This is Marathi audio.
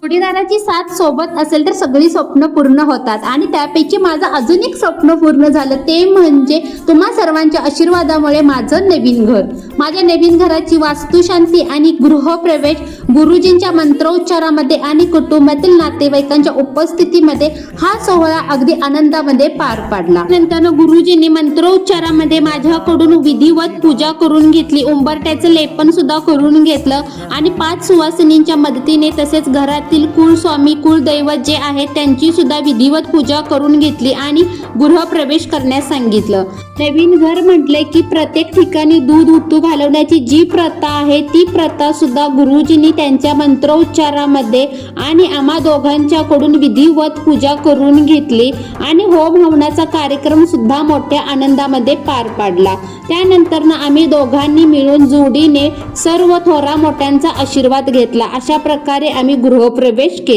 जोडीदाराची साथ सोबत असेल तर सगळी स्वप्न पूर्ण होतात आणि त्यापैकी माझं अजून एक स्वप्न पूर्ण झालं, ते म्हणजे तुम्हा सर्वांच्या आशीर्वादामुळे माझं नवीन घर. माझ्या नवीन घराची वास्तुशांती आणि गृहप्रवेश गुरुजींच्या मंत्रोच्चारामध्ये आणि कुटुंबातील नातेवाईकांच्या उपस्थितीमध्ये हा सोहळा अगदी आनंदामध्ये पार पडला. नंतर गुरुजींनी मंत्रोच्चारामध्ये माझ्याकडून विधिवत पूजा करून घेतली, उंबरट्याचं लेपन सुद्धा करून घेतलं आणि 5 सुवासिनींच्या मदतीने तसेच घरातील कुलस्वामी कुलदैवत जे आहेत त्यांची सुद्धा विधिवत पूजा करून घेतली आणि गृहप्रवेश करण्यास सांगितलं. नवीन घर म्हटले की प्रत्येक ठिकाणी दूध उतू घालवण्याची जी प्रथा आहे ती प्रथा सुद्धा गुरुजींनी त्यांच्या मंत्रोच्चारामध्ये आणि आम्हा दोघांच्याकडून विधिवत पूजा करून घेतली आणि होम हवनाचा कार्यक्रम सुद्धा मोठ्या आनंदामध्ये पार पाडला. त्यानंतर आम्ही दोघांनी मिळून जोडीने सर्व थोरा मोठ्यांचा आशीर्वाद घेतला. अशा प्रकारे आम्ही गृहप्रवेश केला.